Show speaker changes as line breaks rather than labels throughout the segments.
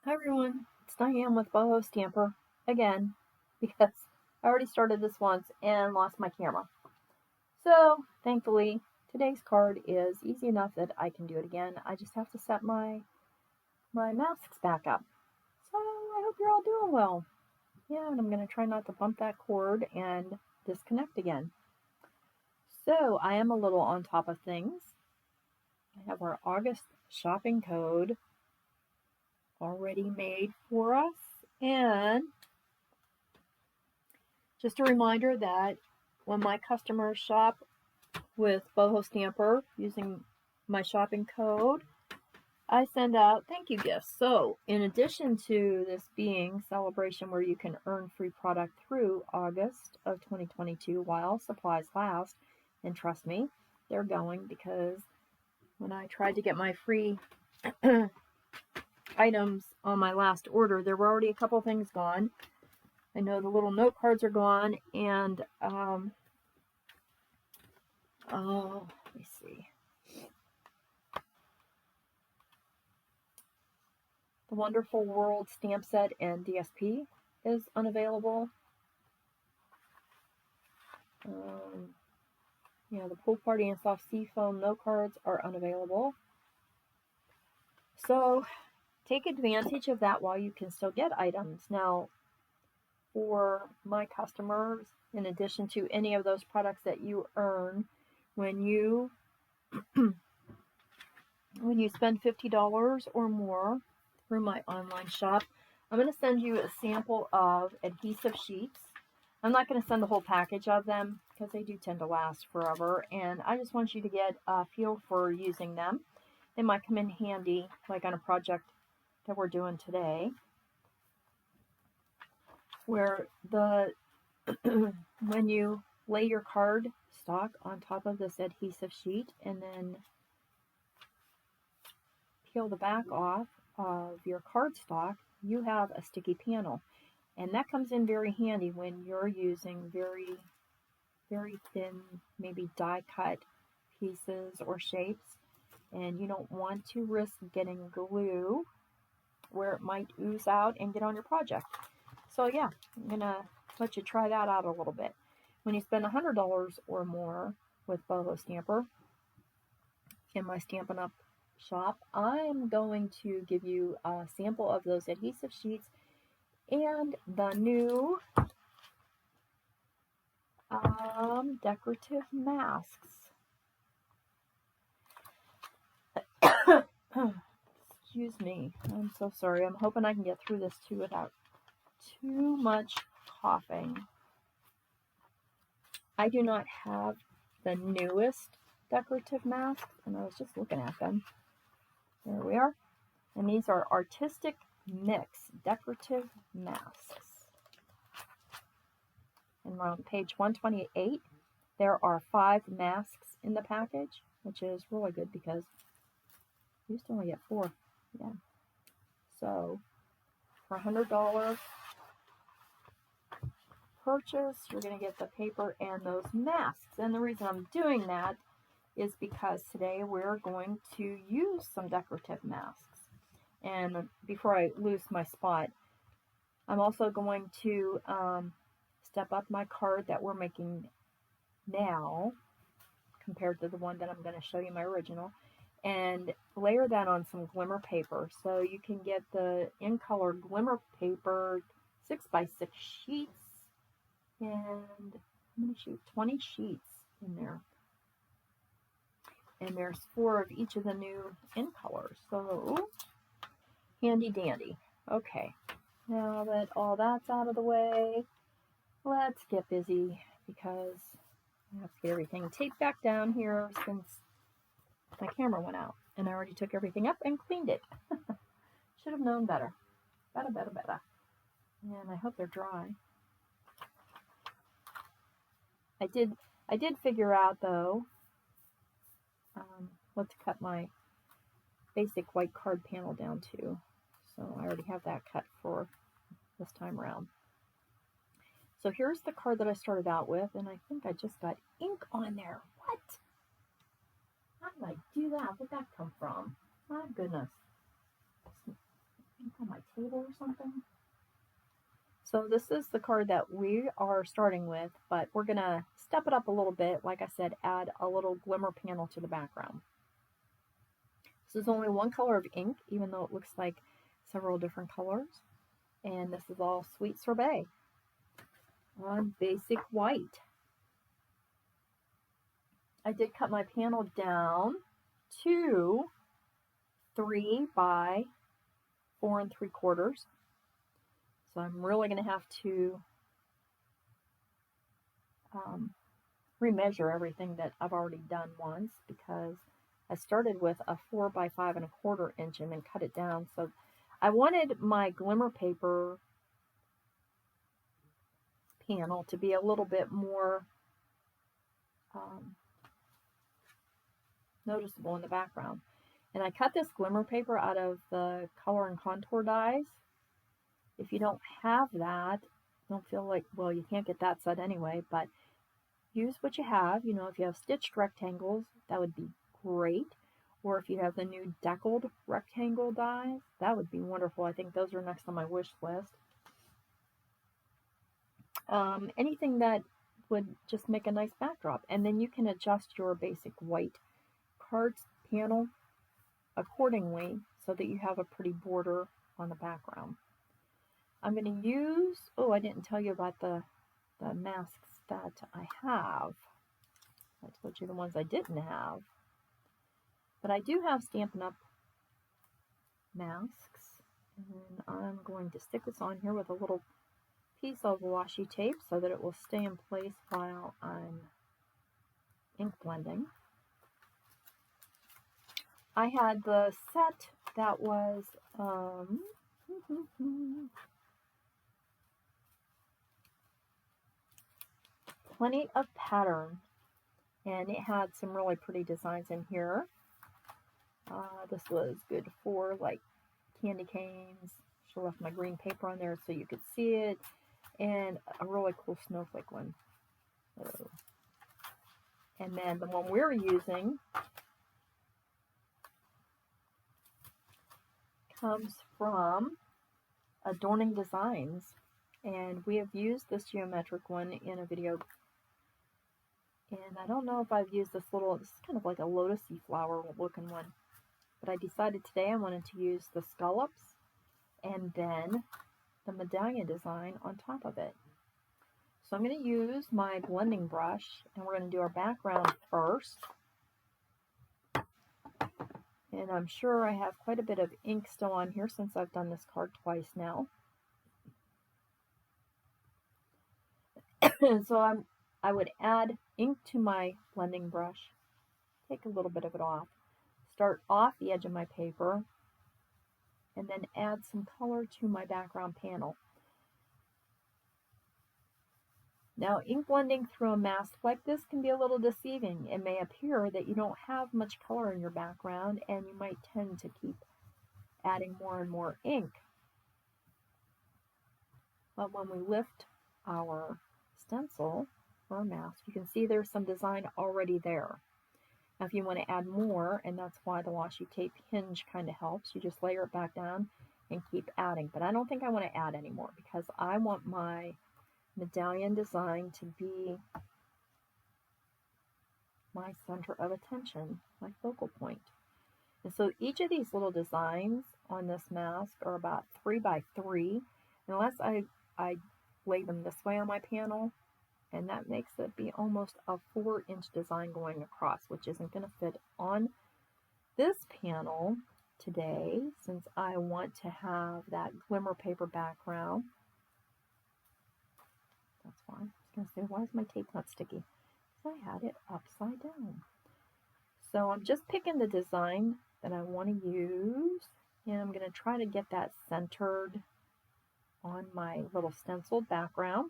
Hi everyone, it's Diane with Boho Stamper again because I already started this once and lost my camera. So thankfully today's card is easy enough that I can do it again. I just have to set my masks back up. So I hope you're all doing well. Yeah, and I'm going to try not to bump that cord and disconnect again. So I am a little on top of things. I have our August shopping code already made for us, and just a reminder that when my customers shop with Boho Stamper using my shopping code, I send out thank you gifts. So in addition to this being celebration where you can earn free product through August of 2022 while supplies last, and trust me, they're going, because when I tried to get my free items on my last order, there were already a couple things gone. I know the little note cards are gone, and let me see. The Wonderful World stamp set and DSP is unavailable. The Pool Party and Soft Sea Foam note cards are unavailable. So take advantage of that while you can still get items. Now, for my customers, in addition to any of those products that you earn when you spend $50 or more through my online shop, I'm going to send you a sample of adhesive sheets. I'm not going to send the whole package of them because they do tend to last forever, and I just want you to get a feel for using them. They might come in handy, like on a project that we're doing today, where when you lay your card stock on top of this adhesive sheet and then peel the back off of your cardstock, you have a sticky panel. And that comes in very handy when you're using very, very thin, maybe die cut pieces or shapes, and you don't want to risk getting glue where it might ooze out and get on your project. So yeah, I'm going to let you try that out a little bit. When you spend $100 or more with Boho Stamper in my Stampin' Up shop, I'm going to give you a sample of those adhesive sheets and the new decorative masks. Excuse me, I'm so sorry. I'm hoping I can get through this too without too much coughing. I do not have the newest decorative masks, and I was just looking at them. There we are. And these are Artistic Mix decorative masks. And on page 128, there are 5 masks in the package, which is really good because you used to only get 4. Yeah. So for $100 purchase, you're going to get the paper and those masks. And the reason I'm doing that is because today we're going to use some decorative masks. And before I lose my spot, I'm also going to step up my card that we're making now compared to the one that I'm going to show you, my original, and layer that on some glimmer paper. So you can get the in color glimmer paper 6x6 sheets, and I'm going to shoot 20 sheets in there. And there's 4 of each of the new in colors. So handy dandy. Okay, now that all that's out of the way, let's get busy because I have to get everything taped back down here since my camera went out. And I already took everything up and cleaned it. Should have known better. Better. And I hope they're dry. I did figure out, though, what to cut my basic white card panel down to. So I already have that cut for this time around. So here's the card that I started out with, and I think I just got ink on there. What? How did I do that? Where'd that come from? My goodness. Ink on my folder or something. So this is the card that we are starting with, but we're going to step it up a little bit. Like I said, add a little glimmer panel to the background. This is only one color of ink, even though it looks like several different colors. And this is all Sweet Sorbet on basic white. I did cut my panel down to 3 by 4 3/4. So I'm really going to have to remeasure everything that I've already done once, because I started with a 4 by 5 1/4 inch and then cut it down. So I wanted my glimmer paper panel to be a little bit more noticeable in the background. And I cut this glimmer paper out of the color and contour dies. If you don't have that, don't feel like, well, you can't get that set anyway, but use what you have. You know, if you have stitched rectangles, that would be great. Or if you have the new deckled rectangle dies, that would be wonderful. I think those are next on my wish list. Anything that would just make a nice backdrop. And then you can adjust your basic white cards panel accordingly so that you have a pretty border on the background. I'm going to use, oh, I didn't tell you about the masks that I have. I told you the ones I didn't have. But I do have Stampin' Up masks. And I'm going to stick this on here with a little piece of washi tape so that it will stay in place while I'm ink blending. I had the set that was plenty of pattern, and it had some really pretty designs in here. This was good for like candy canes. Should have left my green paper on there so you could see it, and a really cool snowflake one. And then the one we're using comes from Adorning Designs, and we have used this geometric one in a video, and I don't know if I've used this is kind of like a lotusy flower looking one, but I decided today I wanted to use the scallops and then the medallion design on top of it. So I'm going to use my blending brush, and we're going to do our background first. And I'm sure I have quite a bit of ink still on here since I've done this card twice now. So I would add ink to my blending brush, take a little bit of it off, start off the edge of my paper, and then add some color to my background panel. Now, ink blending through a mask like this can be a little deceiving. It may appear that you don't have much color in your background, and you might tend to keep adding more and more ink. But when we lift our stencil or mask, you can see there's some design already there. Now, if you want to add more, and that's why the washi tape hinge kind of helps, you just layer it back down and keep adding. But I don't think I want to add any more, because I want my medallion design to be my center of attention, my focal point. And so each of these little designs on this mask are about 3 by 3, unless I lay them this way on my panel, and that makes it be almost a 4-inch design going across, which isn't going to fit on this panel today, since I want to have that glimmer paper background. That's why. I was going to say, why is my tape not sticky? Because I had it upside down. So I'm just picking the design that I want to use, and I'm going to try to get that centered on my little stenciled background.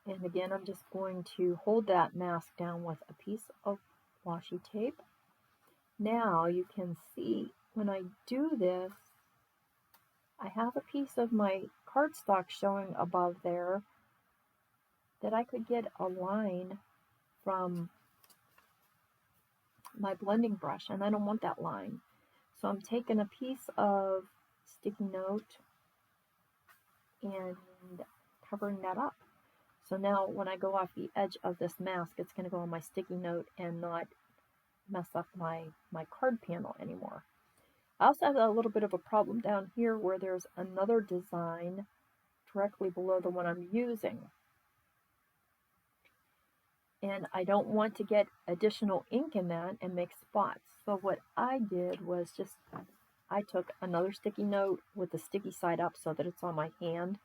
And again, I'm just going to hold that mask down with a piece of washi tape. Now you can see when I do this, I have a piece of my cardstock showing above there that I could get a line from my blending brush, and I don't want that line. So I'm taking a piece of sticky note and covering that up. So now when I go off the edge of this mask, it's going to go on my sticky note and not mess up my card panel anymore. I also have a little bit of a problem down here where there's another design directly below the one I'm using. And I don't want to get additional ink in that and make spots. So what I did was I took another sticky note with the sticky side up so that it's on my hand,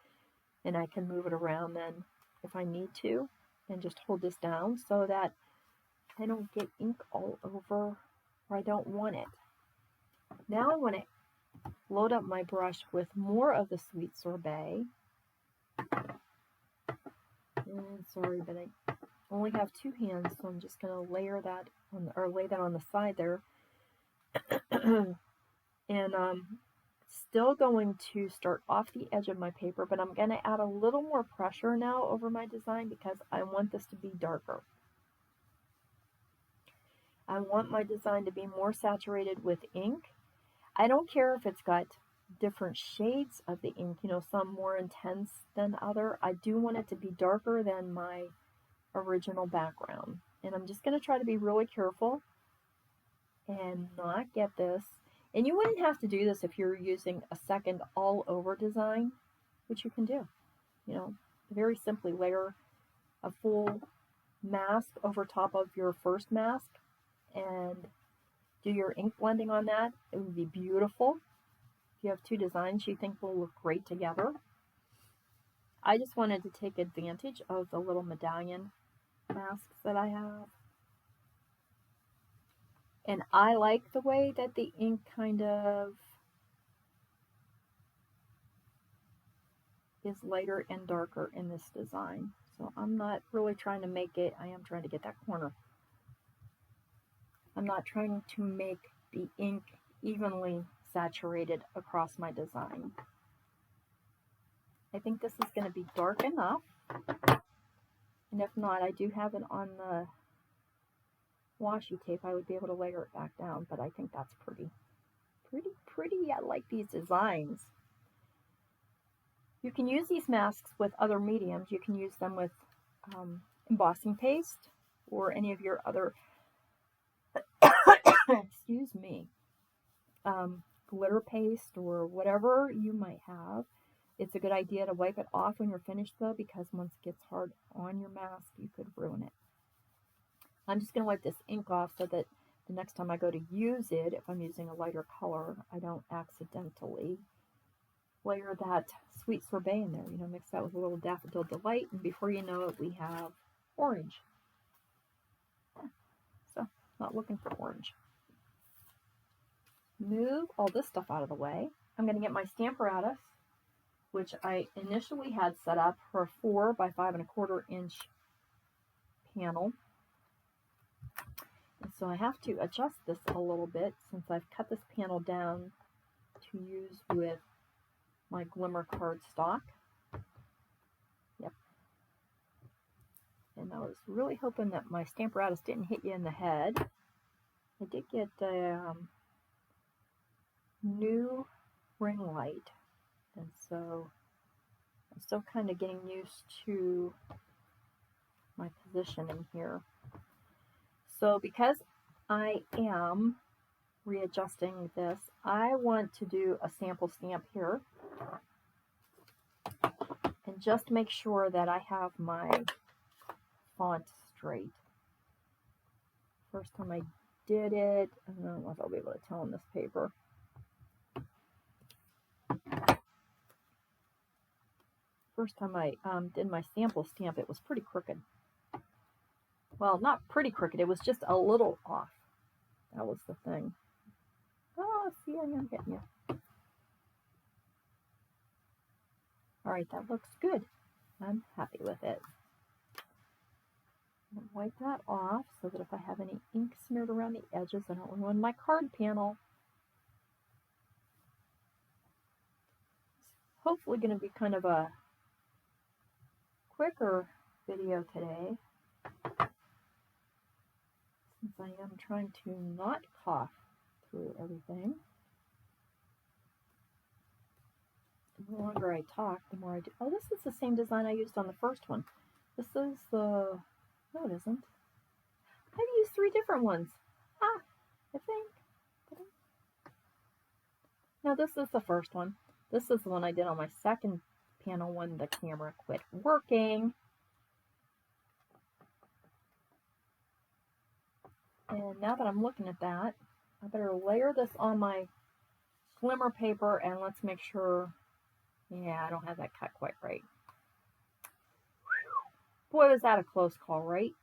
and I can move it around then if I need to, and just hold this down so that I don't get ink all over where I don't want it. Now I want to load up my brush with more of the sweet sorbet. And sorry, but I only have two hands, so I'm just going to layer that on, or lay that on the side there. And still going to start off the edge of my paper, but I'm going to add a little more pressure now over my design because I want this to be darker. I want my design to be more saturated with ink. I don't care if it's got different shades of the ink, you know, some more intense than other. I do want it to be darker than my original background. And I'm just going to try to be really careful and not get this. And you wouldn't have to do this if you're using a second all over design, which you can do. You know, very simply layer a full mask over top of your first mask and do your ink blending on that. It would be beautiful. If you have two designs you think will look great together. I just wanted to take advantage of the little medallion masks that I have. And I like the way that the ink kind of is lighter and darker in this design. So I'm not really trying to make it, I am trying to get that corner. I'm not trying to make the ink evenly saturated across my design. I think this is going to be dark enough. And if not, I do have it on the washi tape. I would be able to layer it back down, but I think that's pretty. I like these designs. You can use these masks with other mediums. You can use them with embossing paste or any of your other, excuse me, glitter paste or whatever you might have. It's a good idea to wipe it off when you're finished though, because once it gets hard on your mask, you could ruin it. I'm just going to wipe this ink off so that the next time I go to use it, if I'm using a lighter color, I don't accidentally layer that sweet sorbet in there. You know, mix that with a little Daffodil Delight, and before you know it, we have orange. So, not looking for orange. Move all this stuff out of the way. I'm going to get my Stamparatus, which I initially had set up for a 4 by 5 1/4 inch panel. And so I have to adjust this a little bit since I've cut this panel down to use with my glimmer cardstock. Yep. And I was really hoping that my Stamparatus didn't hit you in the head. I did get a new ring light, and so I'm still kind of getting used to my positioning here. So because I am readjusting this, I want to do a sample stamp here and just make sure that I have my font straight. First time I did it, I don't know if I'll be able to tell on this paper. First time I did my sample stamp, it was pretty crooked. Well, not pretty crooked, it was just a little off. That was the thing. Oh, see, I am getting you. Alright, that looks good. I'm happy with it. I'm going to wipe that off so that if I have any ink smeared around the edges, I don't ruin my card panel. It's hopefully going to be kind of a quicker video today. I'm trying to not cough through everything. The longer I talk, the more I do. Oh, this is the same design I used on the first one. This is the... No, it isn't. I've used 3 different ones. I think. No, this is the first one. This is the one I did on my second panel when the camera quit working. And now that I'm looking at that, I better layer this on my glimmer paper and let's make sure, yeah, I don't have that cut quite right. Boy, was that a close call, right?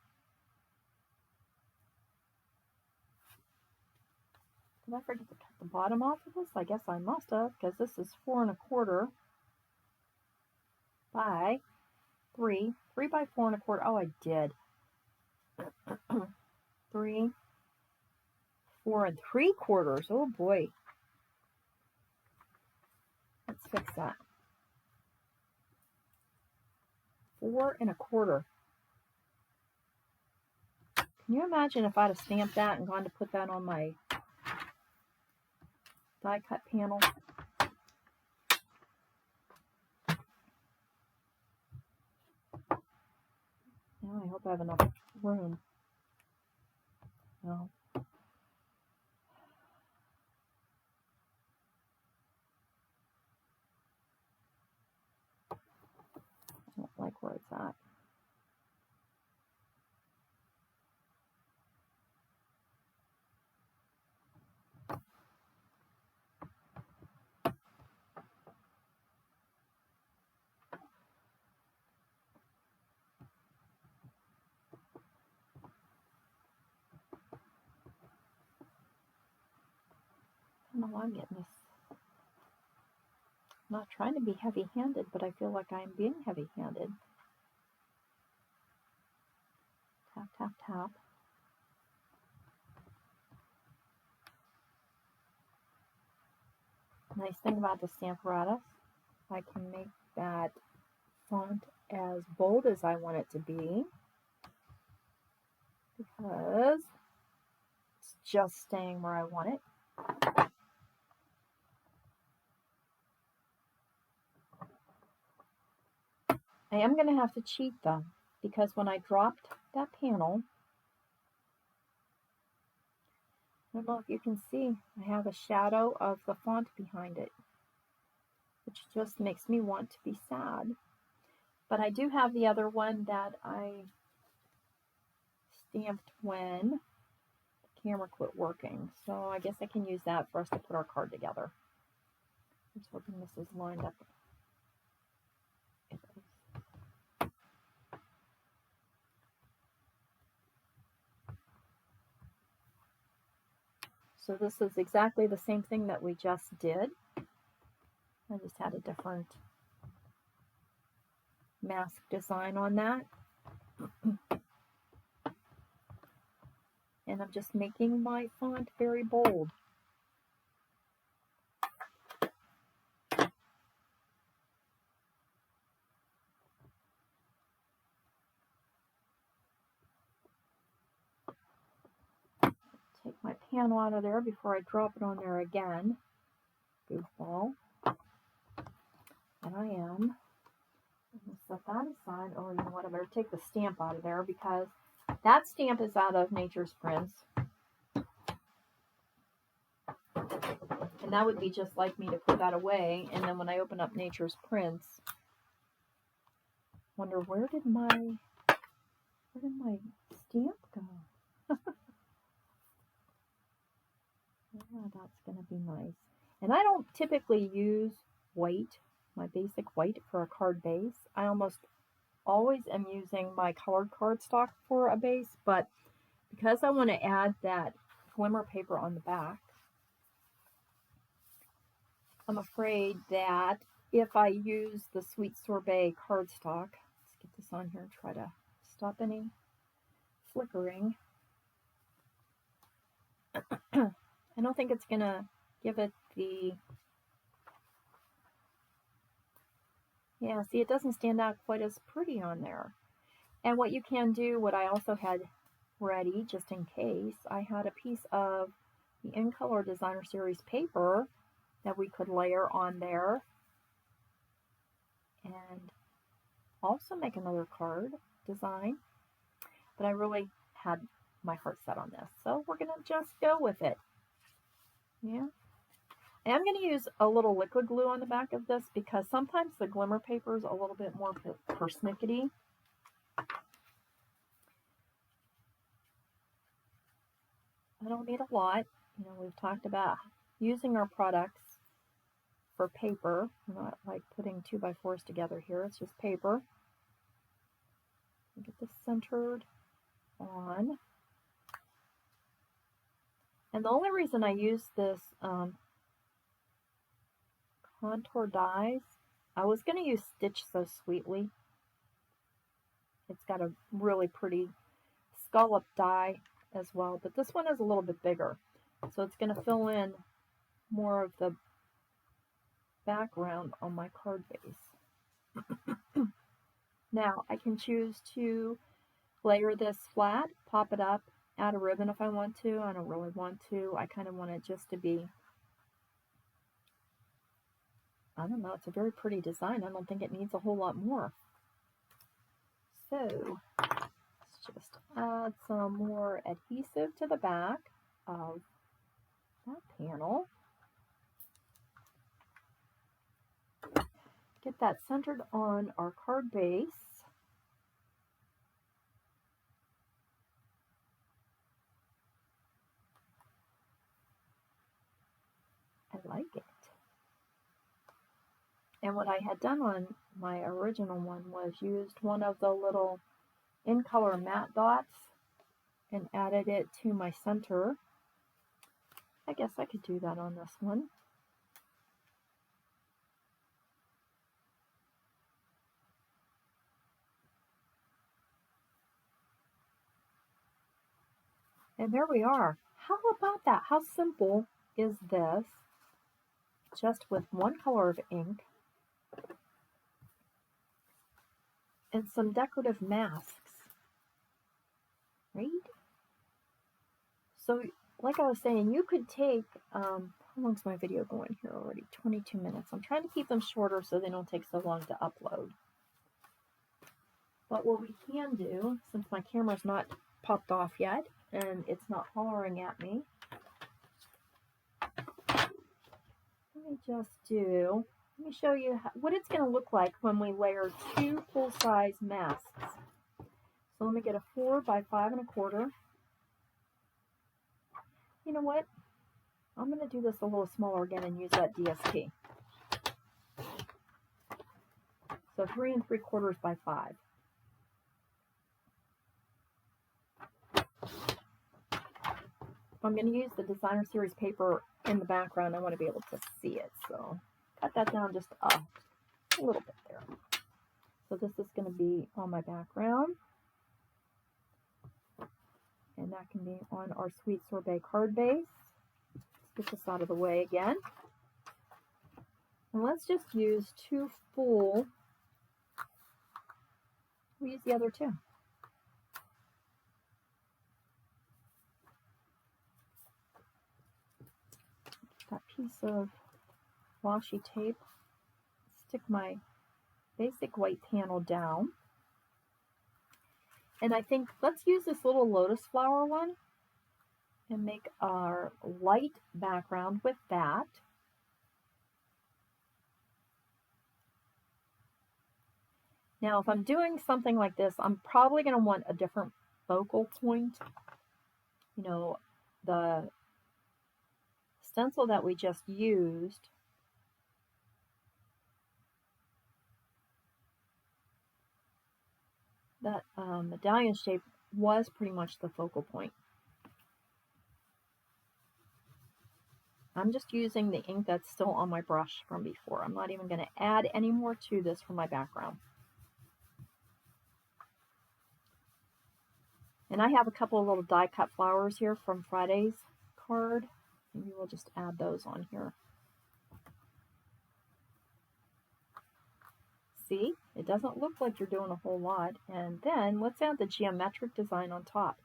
Did I forget to cut the bottom off of this? I guess I must have, because this is 4 1/4 by 3. 3 by 4 1/4. Oh, I did. 3, 4 3/4. Oh boy. Let's fix that. 4 1/4. Can you imagine if I'd have stamped that and gone to put that on my die cut panel? Now I hope I have enough room. No. I don't like where it's at. I don't know why I'm getting this. I'm not trying to be heavy-handed, but I feel like I'm being heavy-handed. Tap, tap, tap. Nice thing about the Stamparatus, I can make that font as bold as I want it to be because it's just staying where I want it. I am going to have to cheat though, because when I dropped that panel, I don't know if you can see, I have a shadow of the font behind it, which just makes me want to be sad. But I do have the other one that I stamped when the camera quit working, so I guess I can use that for us to put our card together. I'm just hoping this is lined up. So this is exactly the same thing that we just did. I just had a different mask design on that. And I'm just making my font very bold. Take my panel out of there before I drop it on there again. Goofball. And I am. I'm going to set that aside. Oh, you know what? I better take the stamp out of there because that stamp is out of Nature's Prints. And that would be just like me to put that away. And then when I open up Nature's Prints, wonder where did my stamp go? Yeah, that's going to be nice. And I don't typically use white, my basic white, for a card base. I almost always am using my colored cardstock for a base, but because I want to add that glimmer paper on the back, I'm afraid that if I use the Sweet Sorbet cardstock, let's get this on here and try to stop any flickering. I don't think it's going to give it the, yeah, see, it doesn't stand out quite as pretty on there. And what you can do, what I also had ready just in case. I had a piece of the In Color Designer Series paper that we could layer on there and also make another card design. But I really had my heart set on this, so we're going to just go with it. Yeah. And I'm going to use a little liquid glue on the back of this because sometimes the glimmer paper is a little bit more persnickety. I don't need a lot. You know, we've talked about using our products for paper. We're not like putting 2x4s together here. It's just paper. Get this centered on. And the only reason I use this contour dies, I was going to use Stitch So Sweetly. It's got a really pretty scallop die as well, but this one is a little bit bigger. So it's going to fill in more of the background on my card base. Now I can choose to layer this flat, pop it up, add a ribbon if I want to. I don't really want to. I kind of want it just to be, I don't know, it's a very pretty design. I don't think it needs a whole lot more. So let's just add some more adhesive to the back of that panel. Get that centered on our card base. I like it. And what I had done on my original one was used one of the little In Color matte dots and added it to my center. I guess I could do that on this one. And there we are. How about that? How simple is this? Just with one color of ink and some decorative masks, right? So, like I was saying, you could take, how long's my video going here already? 22 minutes. I'm trying to keep them shorter so they don't take so long to upload. But what we can do, since my camera's not popped off yet, and it's not hollering at me, let me show you what it's going to look like when we layer two full-size masks. So let me get a 4 by 5 1/4. You know what? I'm going to do this a little smaller again and use that DSP. So 3 3/4 by 5. I'm going to use the Designer Series paper in the background. I want to be able to see it, so cut that down just a little bit there. So this is going to be on my background, and that can be on our Sweet Sorbet card base. Let's get this out of the way again. And let's just use 2 full. We'll use the other 2. That piece of washi tape, stick my basic white panel down. And I think let's use this little lotus flower one and make our light background with that. Now, if I'm doing something like this, I'm probably going to want a different focal point. You know, the stencil that we just used, that medallion shape was pretty much the focal point. I'm just using the ink that's still on my brush from before. I'm not even going to add any more to this for my background. And I have a couple of little die cut flowers here from Friday's card. Maybe we'll just add those on here. See, it doesn't look like you're doing a whole lot. And then let's add the geometric design on top.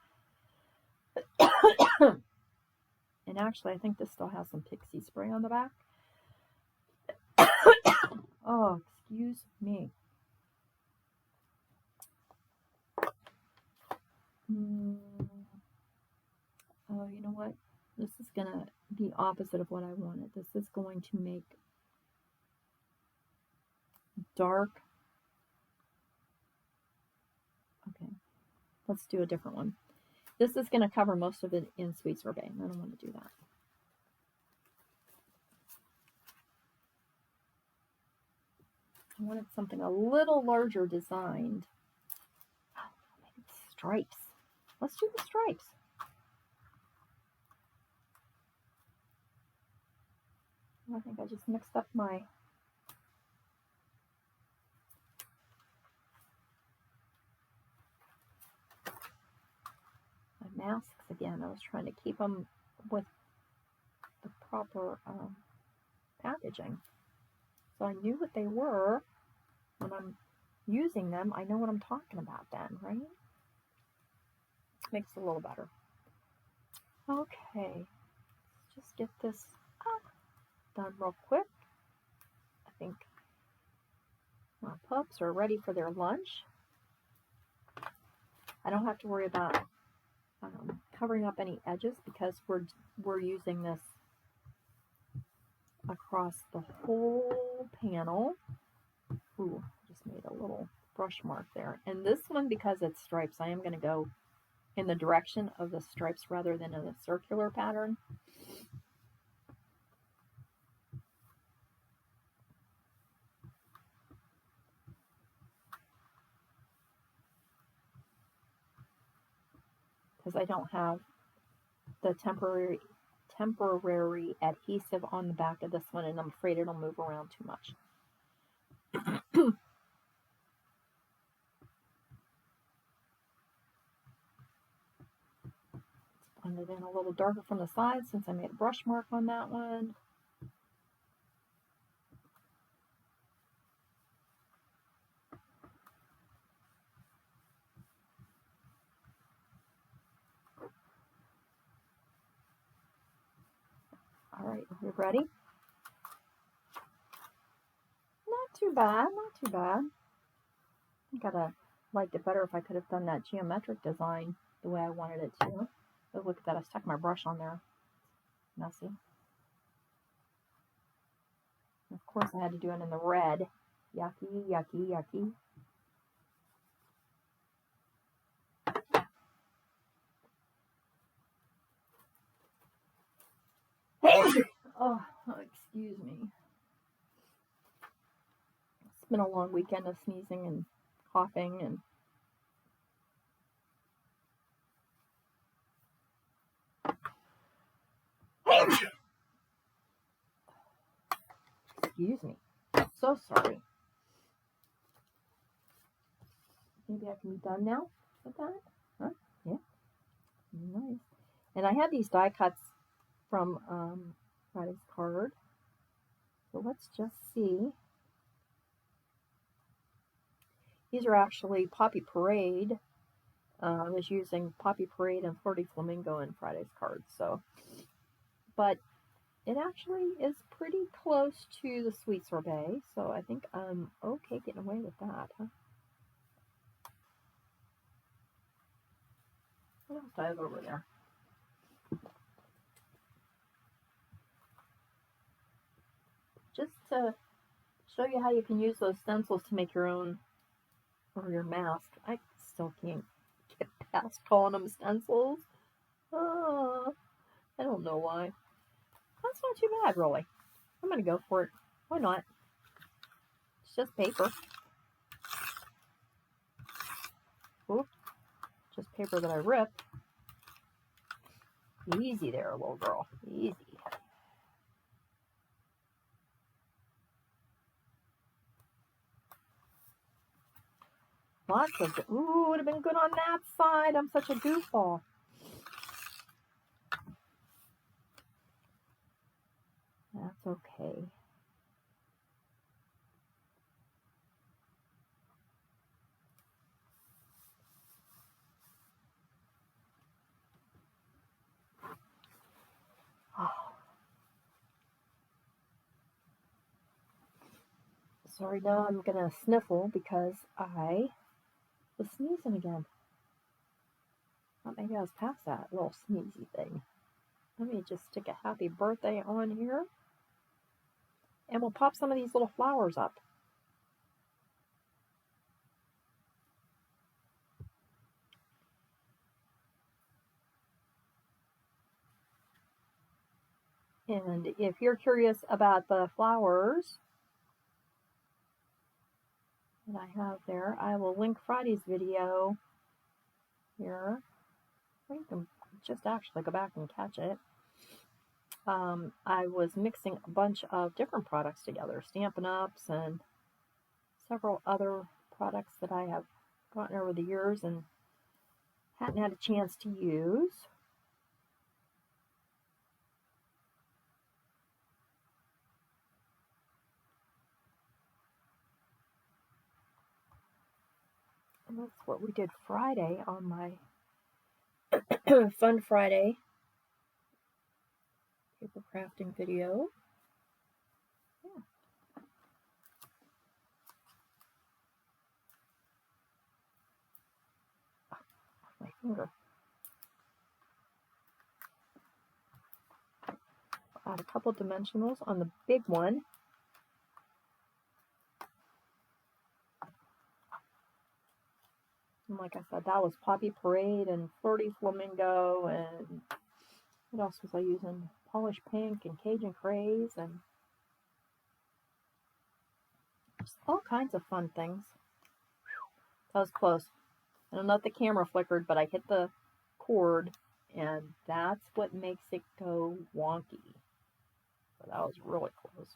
And actually, I think this still has some pixie spray on the back. Oh, excuse me. Oh, you know what? This is going to be opposite of what I wanted. This is going to make dark. Okay, let's do a different one. This is going to cover most of it in Sweet Sorbet, and I don't want to do that. I wanted something a little larger designed. Maybe stripes. Let's do the stripes. I think I just mixed up my masks again. I was trying to keep them with the proper packaging. So I knew what they were. When I'm using them, I know what I'm talking about then, right? Makes it a little better. Okay, let's just get this done real quick. I think my pups are ready for their lunch. I don't have to worry about covering up any edges because we're using this across the whole panel. Ooh, just made a little brush mark there. And this one, because it's stripes, I am going to go in the direction of the stripes rather than in a circular pattern. Because I don't have the temporary adhesive on the back of this one, and I'm afraid it'll move around too much. Let's blend it in a little darker from the side since I made a brush mark on that one. All right, we're ready. Not too bad, not too bad. I think I'd have liked it better if I could have done that geometric design the way I wanted it to. But look at that, I stuck my brush on there. Messy. And of course I had to do it in the red. Yucky, yucky, yucky. Oh, excuse me. It's been a long weekend of sneezing and coughing and excuse me. So sorry. Maybe I can be done now with that? Huh? Yeah. Nice. And I had these die cuts from Friday's card. So let's just see. These are actually Poppy Parade. I was using Poppy Parade and Flirty Flamingo in Friday's card. So, but it actually is pretty close to the Sweet Sorbet. So I think I'm okay getting away with that, huh? What else do I have over there? Just to show you how you can use those stencils to make your own or your mask. I still can't get past calling them stencils. Oh, I don't know why. That's not too bad, really. I'm going to go for it. Why not? It's just paper. Oop. Just paper that I ripped. Easy there, little girl. Easy. Lots of, ooh, would have been good on that side. I'm such a goofball. That's okay. Sorry, now I'm gonna sniffle because I was sneezing again. Well, maybe I was past that little sneezy thing. Let me just stick a happy birthday on here. And we'll pop some of these little flowers up. And if you're curious about the flowers that I have there, I will link Friday's video here. Or you can just actually go back and catch it. I was mixing a bunch of different products together, Stampin' Ups and several other products that I have gotten over the years and hadn't had a chance to use. And that's what we did Friday on my Fun Friday paper crafting video. Yeah. My finger. Add a couple dimensionals on the big one. And like I said, that was Poppy Parade and Flirty Flamingo, and what else was I using? Polish Pink and Cajun Craze, and just all kinds of fun things. That was close. I don't know if the camera flickered, but I hit the cord, and that's what makes it go wonky. So that was really close.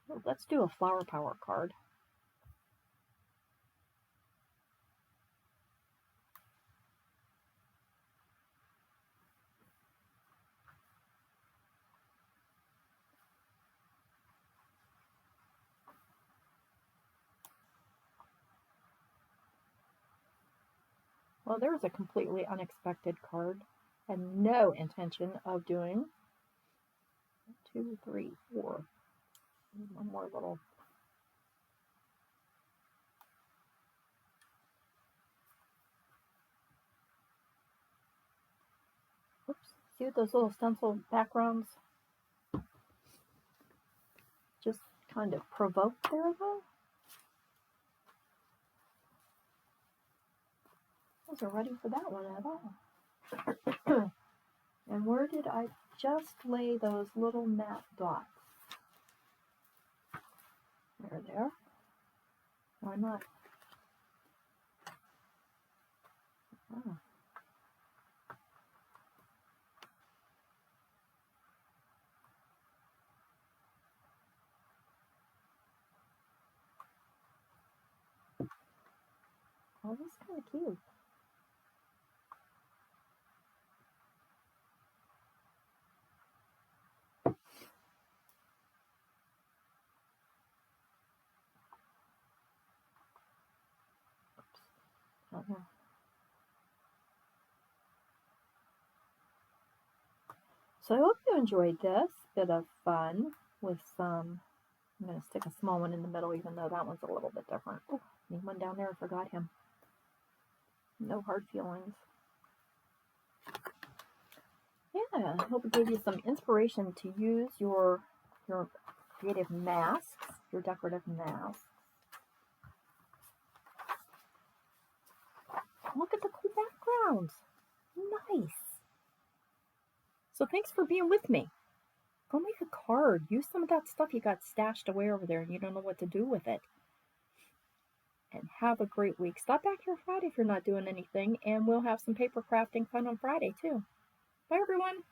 So let's do a flower power card. Well, there's a completely unexpected card. I had no intention of doing 2, 3, 4. One more little. Oops. See what those little stencil backgrounds just kind of provoked there, though? I wasn't ready for that one at all. And where did I just lay those little matte dots? There. Why not? Oh. Oh, that's kind of cute. Okay. So I hope you enjoyed this bit of fun with some. I'm going to stick a small one in the middle, even though that one's a little bit different. Oh, need one down there. I forgot him. No hard feelings. Yeah, I hope it gave you some inspiration to use your creative masks, your decorative masks. Look at the cool backgrounds. Nice. So thanks for being with me. Go make a card. Use some of that stuff you got stashed away over there and you don't know what to do with it. And have a great week. Stop back here Friday if you're not doing anything, and we'll have some paper crafting fun on Friday too. Bye, everyone.